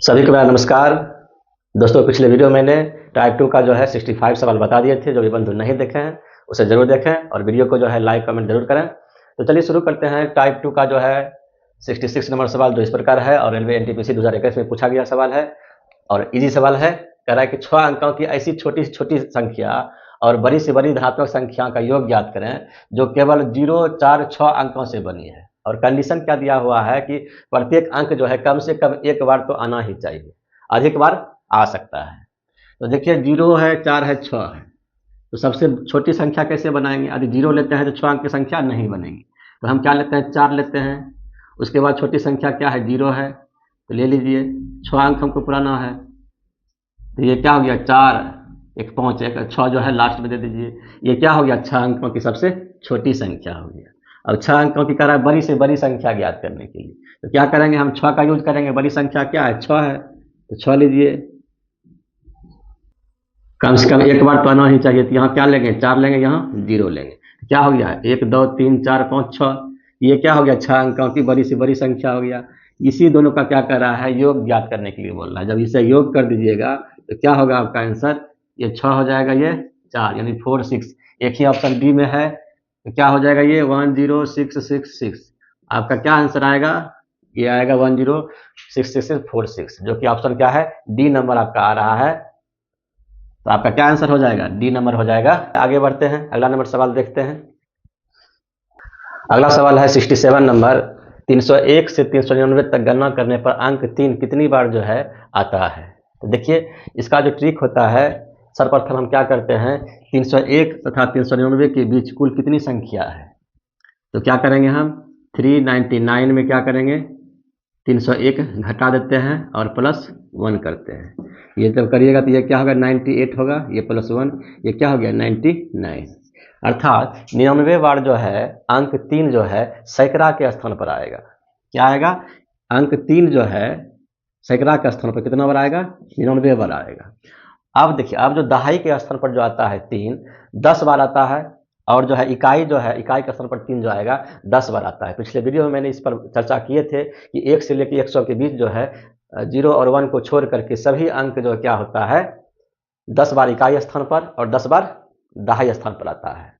सभी को मेरा नमस्कार। दोस्तों, पिछले वीडियो में मैंने टाइप 2 का जो है 65 सवाल बता दिए थे। जो भी बंधु नहीं देखे हैं उसे जरूर देखें और वीडियो को जो है लाइक कमेंट जरूर करें। तो चलिए शुरू करते हैं। टाइप 2 का जो है 66 नंबर सवाल जो इस प्रकार है और रेलवे एनटीपीसी 2021 में पूछा गया सवाल है और इजी सवाल है। कह रहा है कि 6 अंकों की ऐसी छोटी से छोटी संख्या और बड़ी से बड़ी धनात्मक संख्या का योग ज्ञात करें जो केवल 0, 4, 6 अंकों से बनी है। और कंडीशन क्या दिया हुआ है कि प्रत्येक अंक जो है कम से कम एक बार तो आना ही चाहिए, अधिक बार आ सकता है। तो देखिए 0 है, 4 है, 6 है, तो सबसे छोटी संख्या कैसे बनाएंगे? यदि 0 लेते हैं तो 6 अंक की संख्या नहीं बनेगी, तो हम क्या लेते हैं? 4 लेते हैं। उसके बाद छोटी संख्या क्या है? 0 है, तो ले लीजिए। 6 अंक हमको पुराना है, तो ये क्या हो गया? 4, एक 5, एक 6 जो है लास्ट में दे दीजिए। ये क्या हो गया? 6 अंकों की सबसे छोटी संख्या हो गया। अब 6 अंकों की करा बड़ी से बड़ी संख्या ज्ञात करने के लिए, तो क्या करेंगे? हम 6 का यूज करेंगे। बड़ी संख्या क्या है? 6 है, तो 6 लीजिए। कम से कम एक बार तो आना ही चाहिए, तो यहाँ क्या लेंगे? 4 लेंगे, यहाँ 0 लेंगे। क्या हो गया? 1, 2, 3, 4, 5, 6। ये क्या हो गया? 6 अंकों की बड़ी से बड़ी संख्या हो गया। इसी दोनों का क्या कर रहा है? योग ज्ञात करने के लिए बोल रहा है। जब इसे योग कर दीजिएगा तो क्या होगा आपका आंसर? ये 6 हो जाएगा, ये 4 यानी 4, 6। एक ही ऑप्शन डी में है, तो क्या हो जाएगा? ये 10666। आपका क्या आंसर आएगा? ये आएगा 1066646, जो कि ऑप्शन क्या है? डी नंबर आपका आ रहा है। तो आपका क्या आंसर हो जाएगा? डी नंबर हो जाएगा। आगे बढ़ते हैं, अगला नंबर सवाल देखते हैं। अगला सवाल है 67 नंबर। 301 से 399 तक गणना करने पर अंक 3 कितनी बार जो है आता है? तो देखिए इसका जो ट्रिक होता है, सर्वप्रथम हम क्या करते हैं? 301 तथा 399 के बीच कुल कितनी संख्या है, तो क्या करेंगे हम? 399 में क्या करेंगे? 301 घटा देते हैं और प्लस 1 करते हैं। ये जब करिएगा तो ये क्या होगा? 98 होगा, ये प्लस 1, ये क्या हो गया? 99। अर्थात 99 बार जो है अंक 3 जो है सैकड़ा के स्थान पर आएगा। क्या आएगा? अंक 3 जो है सैकड़ा के स्थान पर कितना बार आएगा? 99 बार आएगा। अब देखिए, अब जो दहाई के स्थान पर जो आता है 3, 10 बार आता है। और जो है इकाई के स्थान पर 3 जो आएगा 10 बार आता है। पिछले वीडियो में मैंने इस पर चर्चा किए थे कि 1 से लेकर 100 के बीच जो है 0 और 1 को छोड़ करके सभी अंक जो क्या होता है? 10 बार इकाई स्थान पर और 10 बार दहाई स्थान पर आता है।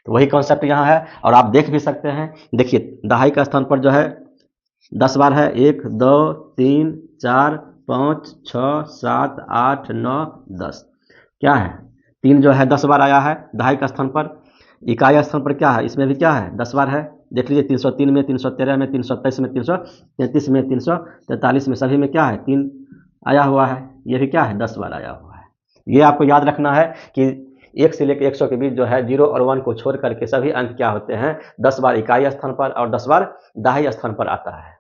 तो वही कॉन्सेप्ट यहाँ है और आप देख भी सकते हैं। देखिए दहाई का स्थान पर जो है 10 बार है, 1, 2, 3, 4, 5, 6, 7, 8, 9, 10। क्या है? 3 जो है 10 बार आया है दहाई का स्थान पर। इकाई स्थान पर क्या है? इसमें भी क्या है? 10 बार है। देख लीजिए 303 में, 313 में, 323 में, 333 में, 343 में, सभी में क्या है? 3 आया हुआ है। ये भी क्या है? 10 बार आया हुआ है। ये आपको याद रखना है कि 1 से लेकर 100 के बीच जो है 0 और 1 को छोड़ करके सभी अंक क्या होते हैं? 10 बार इकाई स्थान पर और 10 बार दहाई स्थान पर आता है।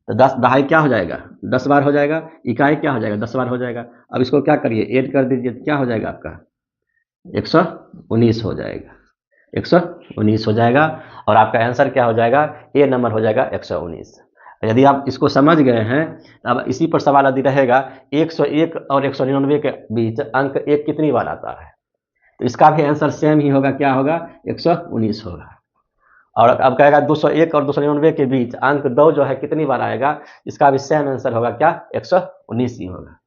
तो 10 दहाई क्या हो जाएगा? 10 बार हो जाएगा। इकाई क्या हो जाएगा? 10 बार हो जाएगा। अब इसको क्या करिए? ऐड कर दीजिए, तो क्या हो जाएगा आपका? 119 हो जाएगा। 119 हो जाएगा और आपका आंसर क्या हो जाएगा? ए नंबर हो जाएगा 119। यदि आप इसको समझ गए हैं, अब इसी पर सवाल यदि रहेगा 101 और 199 के बीच अंक 1 कितनी बार आता है, तो इसका भी आंसर सेम ही होगा। क्या होगा? 119 होगा। और अब कहेगा 201 और 299 के बीच अंक 2 जो है कितनी बार आएगा, इसका भी सेम आंसर होगा। क्या? 119 ही होगा।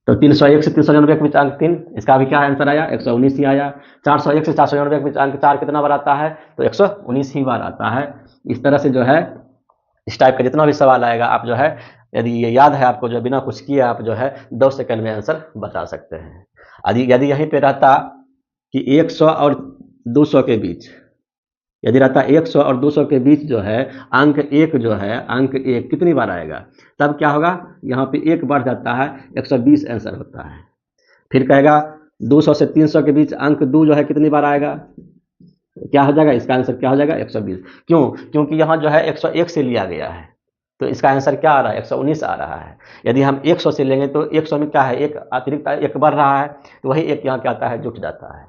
तो 301 से 399 के बीच अंक 3, इसका भी क्या आंसर आया? 119 ही आया। 401 से 499 के बीच अंक 4 कितना बार आता है? तो 119 ही बार आता है। इस तरह से जो है इस टाइप का जितना भी सवाल आएगा आप जो है, यदि ये याद है आपको, जो बिना कुछ किए आप जो है 2 सेकंड में आंसर बता सकते हैं। यदि यहीं पे रहता कि 100 और 200 के बीच, यदि रहता 100 और 200 के बीच जो है अंक 1 जो है, अंक 1 कितनी बार आएगा, तब क्या होगा? यहाँ पे 1 बढ़ जाता है, 120 आंसर होता है। फिर कहेगा 200 से 300 के बीच अंक 2 जो है कितनी बार आएगा, क्या हो जाएगा? इसका आंसर क्या हो जाएगा? 120। क्यों? क्योंकि यहाँ जो है 101 से लिया गया है, तो इसका आंसर क्या आ रहा है? 119 आ रहा है। यदि हम 100 से लेंगे तो 100 में क्या है? एक अतिरिक्त 1 बढ़ रहा है, तो वही 1 यहाँ क्या आता है? जुट जाता है।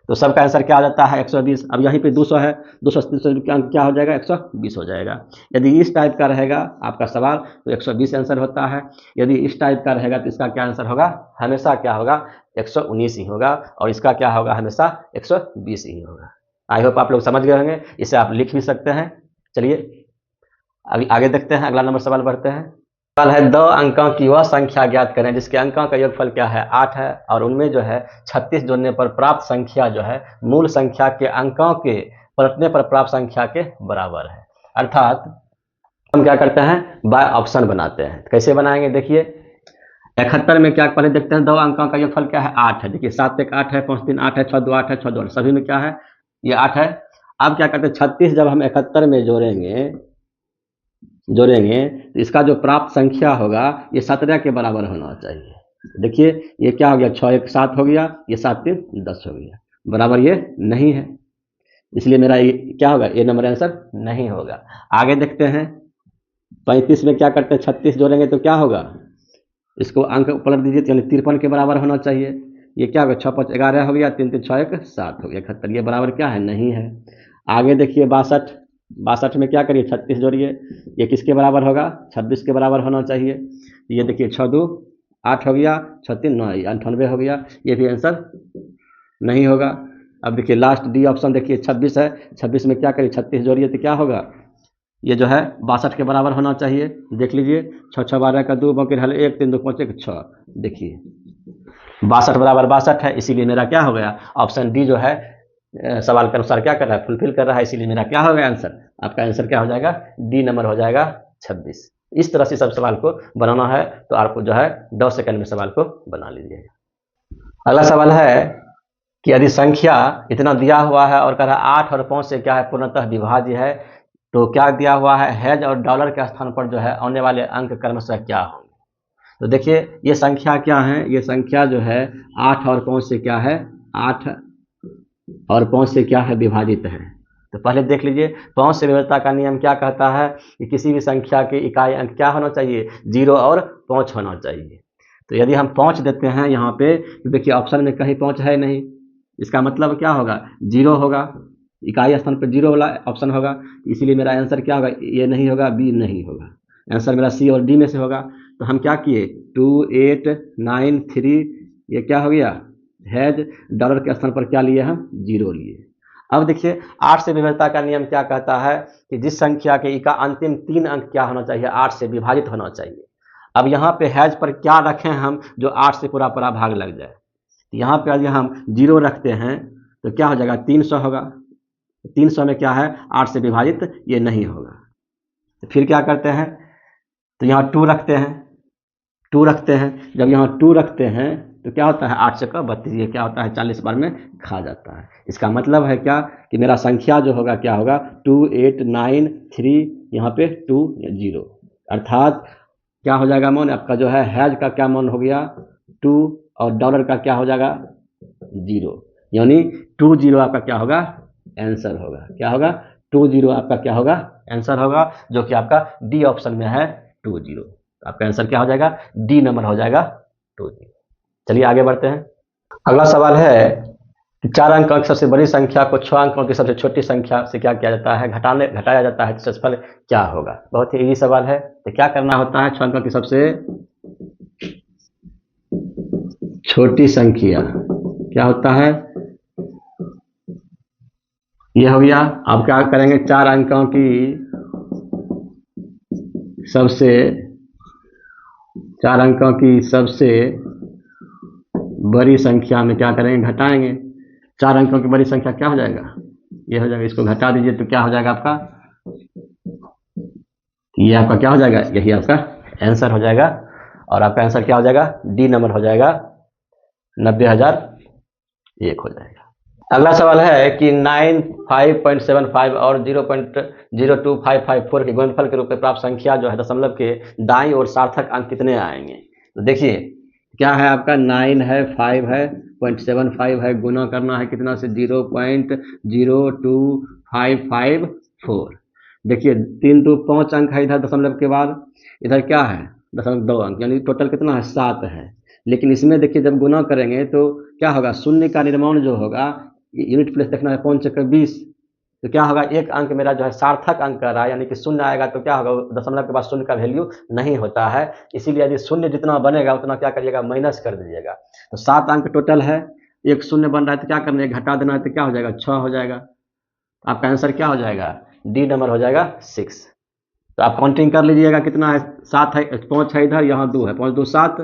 तो सबका आंसर क्या आ जाता है? 120। अब यहीं पे 200 है, 200 से 300 का अंक क्या हो जाएगा? 120 हो जाएगा। यदि इस टाइप का रहेगा आपका सवाल तो 120 आंसर होता है। यदि इस टाइप का रहेगा तो इसका क्या आंसर होगा? हमेशा क्या होगा? 119 ही होगा। और इसका क्या होगा? हमेशा 120 ही होगा। आई होप आप लोग समझ गए होंगे। इसे आप लिख भी सकते हैं। चलिए अभी आगे देखते हैं, अगला नंबर सवाल बढ़ते हैं। सवाल है 2 अंकों की वह संख्या ज्ञात करें जिसके अंकों का योगफल क्या है 8 है और उनमें जो है 36 जोड़ने पर प्राप्त संख्या जो है मूल संख्या के अंकों के पलटने पर प्राप्त संख्या के बराबर है। अर्थात हम क्या करते हैं, बाय ऑप्शन बनाते हैं। कैसे बनाएंगे देखिए, 71 में क्या पहले देखते हैं 2 अंकों का योगफल क्या है 8 है। देखिए 7 1 8 है, 5 3 8 है, 6 2 8 है, 6 2 8 सभी में क्या है ये 8 है। अब क्या करते हैं 36 जब हम 71 में जोड़ेंगे तो इसका जो प्राप्त संख्या होगा ये 17 के बराबर होना चाहिए। देखिए ये क्या हो गया 6 1 7 हो गया, ये 7 3 10 हो गया, बराबर ये नहीं है, इसलिए मेरा ये क्या होगा, ये नंबर आंसर नहीं होगा। आगे देखते हैं 35 में क्या करते हैं 36 जोड़ेंगे तो क्या होगा, इसको अंक पलट दीजिए तो यानी 53 के बराबर होना चाहिए। ये क्या होगा 6 5 11 हो गया, 3 3 6 1 7 हो गया, 71 ये बराबर क्या है नहीं है। आगे देखिए 62 में क्या करिए 36 जोड़िए, ये किसके बराबर होगा 26 के बराबर होना चाहिए। ये देखिए 6 2 8 हो गया, 6 3 9 98 हो गया, ये भी आंसर नहीं होगा। अब देखिए लास्ट डी ऑप्शन देखिए 26 है, 26 में क्या करिए 36 जोड़िए तो क्या होगा, ये जो है 62 के बराबर होना चाहिए। देख लीजिए 6 6 12 का 2 बाकी हल 1 3 2 5 1 6, देखिए 62 बराबर 62 है, इसीलिए मेरा क्या हो गया ऑप्शन डी जो है सवाल के अनुसार क्या कर रहा है फुलफिल कर रहा है, इसीलिए मेरा क्या हो गया आंसर, आपका आंसर क्या हो जाएगा डी नंबर हो जाएगा 26। इस तरह से सब सवाल को बनाना है तो आपको जो है 10 सेकंड में सवाल को बना लीजिएगा। अगला सवाल है कि यदि संख्या इतना दिया हुआ है और कह रहा है 8 और 5 से क्या है पूर्णतः विभाज्य है, तो क्या दिया हुआ है हैज और डॉलर के स्थान पर जो है आने वाले अंक क्रमशः क्या होंगे। तो देखिए ये संख्या क्या है, ये संख्या जो है 8 और 5 से क्या है 8 और 5 से क्या है विभाजित है। तो पहले देख लीजिए 5 से विभाज्यता का नियम क्या कहता है कि किसी भी संख्या के इकाई अंक क्या होना चाहिए 0 और 5 होना चाहिए। तो यदि हम 5 देते हैं यहाँ पे, तो देखिए ऑप्शन में कहीं 5 है नहीं, इसका मतलब क्या होगा 0 होगा, इकाई स्थान पर 0 वाला ऑप्शन होगा, इसीलिए मेरा आंसर क्या होगा, ये नहीं होगा, बी नहीं होगा, आंसर मेरा सी और डी में से होगा। तो हम क्या किए 2 8 9 3, ये क्या हो गया हैज, डॉलर के स्थान पर क्या लिए हम 0 लिए। अब देखिए 8 से विभाज्यता का नियम क्या कहता है कि जिस संख्या के इका अंतिम 3 अंक क्या होना चाहिए 8 से विभाजित होना चाहिए। अब यहाँ पे हैज पर क्या रखें हम जो 8 से पूरा पूरा भाग लग जाए, यहाँ पे यदि हम 0 रखते हैं तो क्या हो जाएगा 300 होगा, 300 में क्या है 8 से विभाजित ये नहीं होगा। तो फिर क्या करते हैं, तो यहाँ 2 रखते हैं, जब यहाँ 2 रखते हैं तो क्या होता है 8 से 32, ये क्या होता है 40 बार में खा जाता है। इसका मतलब है क्या कि मेरा संख्या जो होगा क्या होगा 2 8 9 3, यहाँ पे 2 0, अर्थात क्या हो जाएगा मान आपका जो है हैज का क्या मान हो गया 2 और डॉलर का क्या हो जाएगा 0, यानी 20 आपका क्या होगा आंसर होगा, क्या होगा 20 आपका क्या होगा आंसर होगा, जो कि आपका डी ऑप्शन में है 20। आपका आंसर क्या हो जाएगा डी नंबर हो जाएगा 20। चलिए आगे बढ़ते हैं। अगला सवाल है कि 4 अंक की सबसे बड़ी संख्या को 6 अंकों की सबसे छोटी संख्या से क्या किया जाता है घटाया जाता है, तो फल क्या होगा। बहुत ही इजी सवाल है। तो क्या करना होता है 6 अंकों की सबसे छोटी संख्या क्या होता है, ये हो गया। अब क्या करेंगे 4 अंकों की सबसे बड़ी संख्या में क्या करेंगे घटाएंगे। 4 अंकों की बड़ी संख्या क्या हो जाएगा, ये हो जाएगा, इसको घटा दीजिए तो क्या हो जाएगा आपका, ये आपका क्या हो जाएगा, यही आपका आंसर हो जाएगा। और आपका आंसर क्या हो जाएगा डी नंबर हो जाएगा 90,001 हो जाएगा। अगला सवाल है कि 9 5.75 और 0.02554 के गुणनफल के रूप में प्राप्त संख्या जो है दशमलव के दाईं ओर सार्थक अंक कितने आएंगे। तो देखिए क्या है आपका 9 है 5 है 0.75 है, गुना करना है कितना से 0.02554। देखिए 3 2 5 अंक है इधर दशमलव के बाद, इधर क्या है 0.2 अंक, यानी टोटल कितना है 7 है। लेकिन इसमें देखिए जब गुना करेंगे तो क्या होगा शून्य का निर्माण जो होगा, यूनिट प्लेस देखना है 5 चक्कर 20, तो क्या होगा एक अंक मेरा जो है सार्थक अंक कर रहा है, यानी कि शून्य आएगा तो क्या होगा दशमलव के बाद शून्य का वैल्यू नहीं होता है, इसीलिए यदि शून्य जितना बनेगा उतना क्या करिएगा माइनस कर दीजिएगा। तो 7 अंक टोटल है, एक शून्य बन रहा है तो क्या करना है घटा देना है, तो क्या हो जाएगा 6 हो जाएगा। आपका आंसर क्या हो जाएगा डी नंबर हो जाएगा 6। तो आप काउंटिंग कर लीजिएगा कितना है, 7 है, 5 है इधर, यहाँ 2 है, 5 2 7,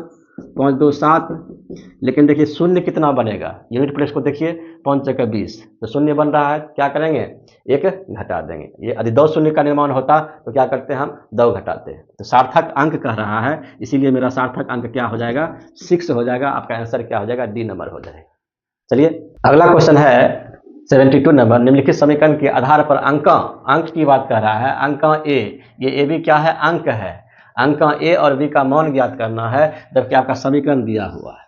5 2 7। लेकिन देखिए शून्य कितना बनेगा, यूनिट प्लेस को देखिए, 5 जगह 20, तो शून्य बन रहा है, क्या करेंगे, एक घटा देंगे। ये यदि 2 शून्य का निर्माण होता तो क्या करते हैं हम, 2 घटाते हैं। तो सार्थक अंक कह रहा है, इसीलिए मेरा सार्थक अंक क्या हो जाएगा, 6 हो जाएगा। आपका आंसर क्या हो जाएगा, डी नंबर हो जाएगा। चलिए अगला क्वेश्चन है 72 नंबर। निम्नलिखित समीकरण के आधार पर अंक की बात कर रहा है। अंक ए, ये ए भी क्या है, अंक है। अंक ए और बी का मान ज्ञात करना है, जबकि आपका समीकरण दिया हुआ है,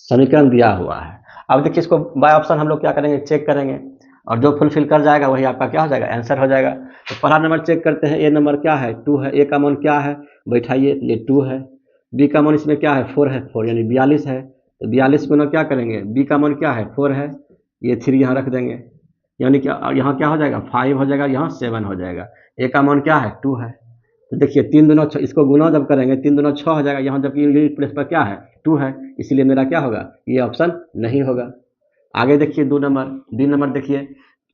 समीकरण दिया हुआ है। अब देखिए इसको बाय ऑप्शन हम लोग क्या करेंगे, चेक करेंगे, और जो फुलफिल कर जाएगा वही आपका क्या हो जाएगा, आंसर हो जाएगा। तो पहला नंबर चेक करते हैं, ए नंबर क्या है, 2 है। ए का मान क्या है, बैठाइए, ये 2 है। बी का मान इसमें क्या है, 4 है, 4 यानी 42 है। तो 42 गुना क्या करेंगे, बी का मान क्या है, 4 है, ये 3 यहाँ रख देंगे, यानी क्या यहाँ क्या हो जाएगा, 5 हो जाएगा, यहाँ 7 हो जाएगा। ए का मान क्या है, 2 है। तो देखिए 3 दूना 6, इसको गुना जब करेंगे 3 दूना 6 हो जाएगा, यहाँ जबकि यूनिट प्लेस पर क्या है, 2 है, इसलिए मेरा क्या होगा, ये ऑप्शन नहीं होगा। आगे देखिए 2 नंबर, बी नंबर देखिए,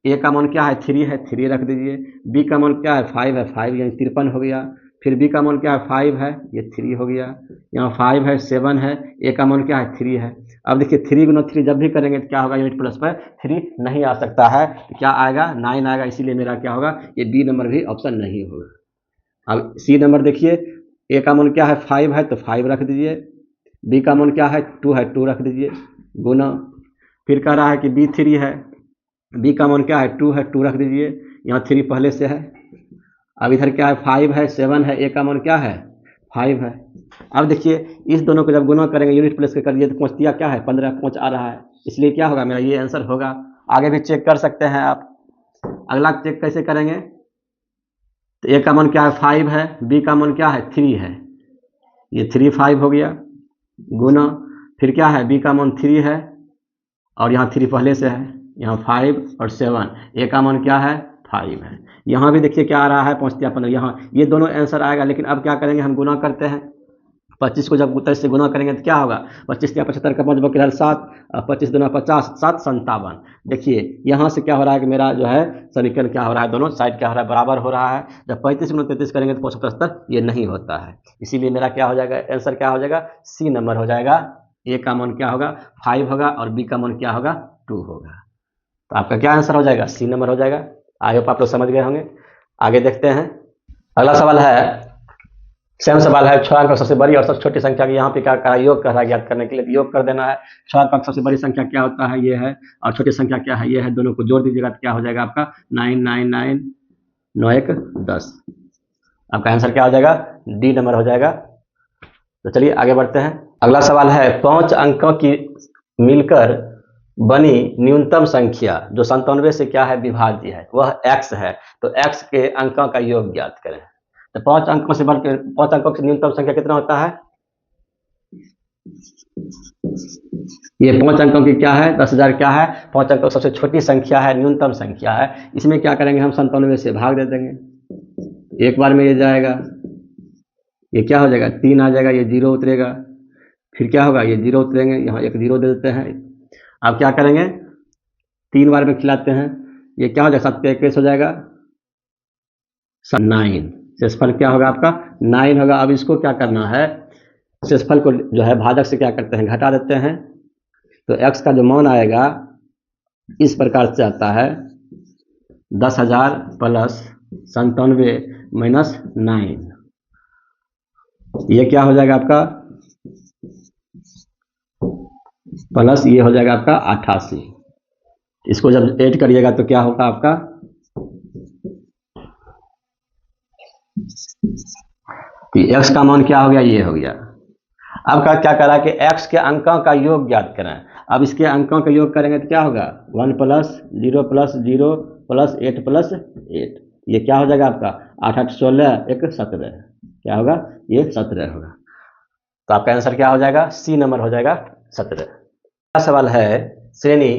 ए का मान क्या है, 3 है, 3 रख दीजिए। बी का मान क्या है, 5 है, 5 यानी 53 हो गया। फिर बी का मान क्या है, 5 है, ये 3 हो गया। यहाँ 5 है, 7 है, ए का मान क्या है, 3 है। अब देखिए 3 गुना 3 जब भी करेंगे तो क्या होगा, यूनिट प्लस पर 3 नहीं आ सकता है, तो क्या आएगा, 9 आएगा। इसीलिए मेरा क्या होगा, ये बी नंबर भी ऑप्शन नहीं होगा। अब सी नंबर देखिए, ए का मान क्या है, 5 है, तो 5 रख दीजिए। बी का मान क्या है, 2 है, 2 रख दीजिए, गुना। फिर कह रहा है कि बी 3 है, बी का मान क्या है, 2 है, 2 रख दीजिए, यहाँ 3 पहले से है। अब इधर क्या है, 5 है, 7 है, ए का मान क्या है, 5 है। अब देखिए इस दोनों को जब गुना करेंगे, यूनिट प्लस के करिए, तो पहुँचतिया क्या है, 15 5 आ रहा है, इसलिए क्या होगा, मेरा ये आंसर होगा। आगे भी चेक कर सकते हैं आप। अगला चेक कैसे करेंगे, तो ए का मान क्या है, 5 है, बी का मान क्या है, 3 है, ये 3 5 हो गया, गुना। फिर क्या है, बी का मान 3 है, और यहाँ 3 पहले से है, यहाँ 5 और 7, ए का मान क्या है, 5 है। यहाँ भी देखिए क्या आ रहा है, 5 15, यहाँ ये दोनों आंसर आएगा। लेकिन अब क्या करेंगे, हम गुना करते हैं। 25 को जब 23 से गुना करेंगे तो क्या होगा, 25 या 75 का 5 बकिल 7, 25 दूना 50, 7 57। देखिए यहाँ से क्या हो रहा है कि मेरा जो है समीकरण क्या हो रहा है, दोनों साइड क्या हो रहा है, बराबर हो रहा है। जब 35 गुना 33 करेंगे तो 75 ये नहीं होता है, इसीलिए मेरा क्या हो जाएगा, आंसर क्या हो जाएगा, सी नंबर हो जाएगा। ए का मान क्या होगा, 5 होगा, और बी का मान क्या होगा, 2 होगा। तो आपका क्या आंसर हो जाएगा, सी नंबर हो जाएगा। आई होप आप लोग समझ गए होंगे। आगे देखते हैं, अगला सवाल है, सेम सवाल है। 6 अंक और सबसे बड़ी और सबसे छोटी संख्या की यहाँ पे क्या करा, योग करा, ज्ञात करने के लिए योग कर देना है। 6 अंक और सबसे बड़ी संख्या क्या होता है, ये है, और छोटी संख्या क्या है, ये है। दोनों को जोड़ दीजिएगा तो क्या हो जाएगा आपका, 9 9 9 9 1 10। आपका आंसर क्या हो जाएगा, डी नंबर हो जाएगा। तो चलिए आगे बढ़ते हैं। अगला सवाल है, 5 अंकों की मिलकर बनी न्यूनतम संख्या जो 97 से क्या है, विभाज्य है, वह x है। तो x के अंकों का योग ज्ञात करें। तो 5 अंकों से बढ़कर 5 अंकों की न्यूनतम संख्या कितना होता है, ये 5 अंकों की क्या है, 10,000 क्या है, 5 अंकों सबसे छोटी संख्या है, न्यूनतम संख्या है। इसमें क्या करेंगे, हम 97 से भाग दे देंगे, एक बार में ये जाएगा, ये क्या हो जाएगा, 3 आ जाएगा, ये 0 उतरेगा। फिर क्या होगा, ये 0 उतरेंगे, यहाँ एक 0 दे देते हैं। अब क्या करेंगे, 3 बार में खिलाते हैं, ये क्या हो जाएगा, 7 के 21 हो जाएगा, 9। शेषफल क्या होगा आपका, 9 होगा। अब इसको क्या करना है, शेषफल को जो है भाजक से क्या करते हैं, घटा देते हैं। तो x का जो मान आएगा इस प्रकार से आता है, 10,000 प्लस 97 माइनस 9, ये क्या हो जाएगा आपका, प्लस ये हो जाएगा आपका 88। इसको जब ऐड करिएगा तो क्या होगा आपका, तो x का मान क्या हो गया, ये हो गया। अब क्या करा कि x के अंकों का योग ज्ञात करें। अब इसके अंकों का योग करेंगे तो क्या होगा, 1 प्लस 0 प्लस 0 प्लस 8 प्लस 8, ये क्या हो जाएगा आपका, 8 8 16 1 17, क्या होगा, ये 17 होगा। तो आपका आंसर क्या हो जाएगा, सी नंबर हो जाएगा 17। अगला सवाल है, श्रेणी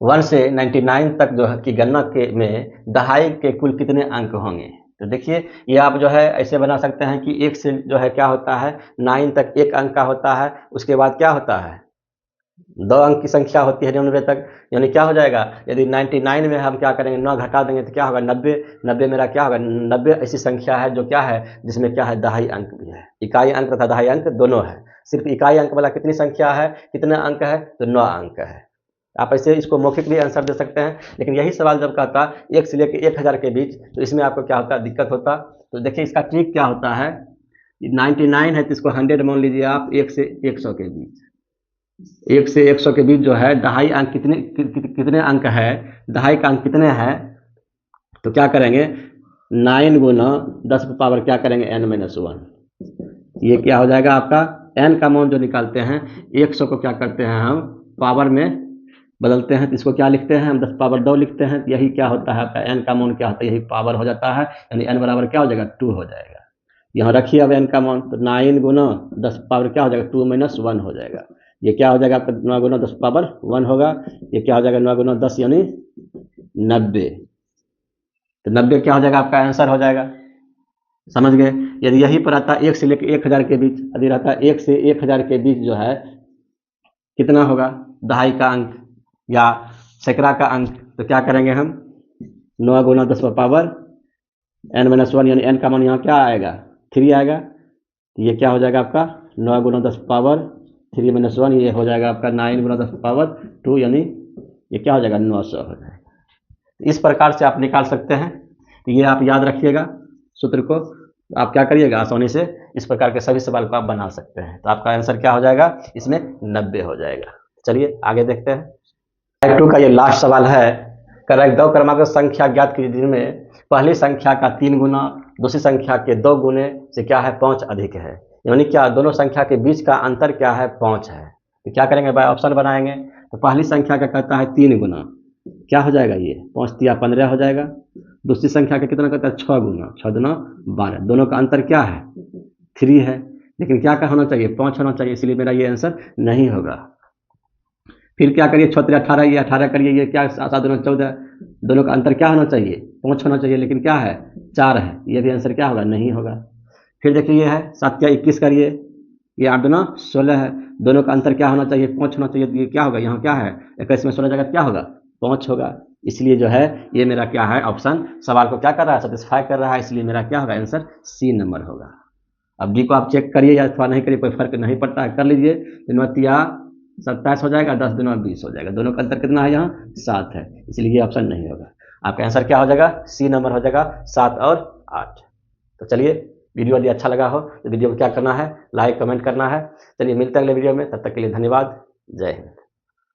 1 से 99 तक जो है की गणना के में दहाई के कुल कितने अंक होंगे। तो देखिए ये आप जो है ऐसे बना सकते हैं कि 1 से जो है क्या होता है, 9 तक 1 अंक का होता है, उसके बाद क्या होता है, 2 अंक की संख्या होती है 99 तक, यानी क्या हो जाएगा, यदि 99 में हम क्या करेंगे 9 घटा देंगे तो क्या होगा 90, 90 मेरा क्या होगा 90 ऐसी संख्या है जो क्या है जिसमें क्या है दहाई अंक भी है, इकाई अंक तथा दहाई अंक दोनों है। सिर्फ इकाई अंक वाला कितनी संख्या है, कितना अंक है, तो 9 अंक है। आप ऐसे इसको मौखिक भी आंसर दे सकते हैं, लेकिन यही सवाल जब कहता 1 से लेकर 1000 के बीच, तो इसमें आपको क्या होता, दिक्कत होता। तो देखिए इसका ट्रिक क्या होता है, 99 है तो इसको 100 मान लीजिए आप, 1 से 100 के बीच, 1 से 100 के बीच जो है दहाई अंक कितने अंक है, दहाई का अंक कितने हैं, तो क्या करेंगे 9 गुना 10 पावर क्या करेंगे n-1, ये क्या हो जाएगा आपका n का मान जो निकालते हैं 100 को क्या करते हैं हम पावर में बदलते हैं, तो इसको क्या लिखते हैं हम 10 पावर 2 लिखते हैं, तो यही क्या होता है आपका n का मान क्या होता है, यही पावर हो जाता है, यानी n बराबर क्या हो जाएगा 2 हो जाएगा। यहाँ रखिए अब n का मान, तो 9 गुना 10 पावर क्या हो जाएगा 2-1 हो जाएगा, ये क्या हो जाएगा आपका 9 गुना 10 पावर 1 होगा, ये क्या हो जाएगा 9 गुना 10 यानी 90, तो 90 क्या हो जाएगा आपका आंसर हो जाएगा, समझ गए। यदि यही पर आता 1 से लेकर 1000 के बीच, यदि रहता 1 से 1000 के बीच जो है कितना होगा दहाई का अंक या सैकड़ा का अंक, तो क्या करेंगे हम 9 गुना 10 पावर n-1, यानी n का मान यहाँ क्या आएगा 3 आएगा, तो ये क्या हो जाएगा आपका 9 गुना 10 पावर 3-1, ये हो जाएगा आपका 9 गुना 10 पावर 2, यानी ये क्या हो जाएगा 900 हो जाएगा। इस प्रकार से आप निकाल सकते हैं, तो ये आप याद रखिएगा सूत्र को, तो आप क्या करिएगा आसानी से इस प्रकार के सभी सवाल को आप बना सकते हैं, तो आपका आंसर क्या हो जाएगा इसमें 90 हो जाएगा। चलिए आगे देखते हैं। टाइप 2 का ये लास्ट सवाल है, करेक्ट 2 क्रमांक संख्या ज्ञात कीजिए जिनमें पहली संख्या का 3 गुना दूसरी संख्या के 2 गुने से क्या है 5 अधिक है, यानी क्या दोनों संख्या के बीच का अंतर क्या है 5 है, तो क्या करेंगे भाई ऑप्शन बनाएंगे, तो पहली संख्या का कहता है 3 गुना, क्या हो जाएगा ये 5 तिया 15 हो जाएगा, दूसरी संख्या का कितना कहता है 6 गुना, 6 दुना 12, दोनों का अंतर क्या है 3 है, लेकिन क्या का होना चाहिए 5 होना चाहिए, इसलिए मेरा ये आंसर नहीं होगा। फिर क्या करिए 6 तिया 18, ये 18 करिए, ये क्या 7 दुना 14, दोनों का अंतर क्या होना चाहिए 5 होना चाहिए, लेकिन क्या है 4 है, ये भी आंसर क्या होगा नहीं होगा। फिर देखिए ये है 7 तिया 21 करिए, ये 8 दुना 16 है, दोनों का अंतर क्या होना चाहिए 5 होना चाहिए, तो ये क्या होगा यहाँ क्या है 21 में 16 जगह क्या होगा 5 होगा, इसलिए जो है ये मेरा क्या है ऑप्शन सवाल को क्या कर रहा है सेटिस्फाई कर रहा है, इसलिए मेरा क्या होगा आंसर सी नंबर होगा। अब डी को आप चेक करिए या अथवा नहीं करिए कोई फर्क नहीं पड़ता है, कर लीजिए 27 हो जाएगा, 10 दुना 20 हो जाएगा, दोनों का अंतर कितना है यहाँ 7 है, इसलिए ये ऑप्शन नहीं होगा, आपका आंसर क्या हो जाएगा सी नंबर हो जाएगा 7 और 8। तो चलिए वीडियो यदि अच्छा लगा हो तो वीडियो को क्या करना है लाइक कमेंट करना है। चलिए मिलते हैं अगले वीडियो में, तब तक के लिए धन्यवाद, जय हिंद।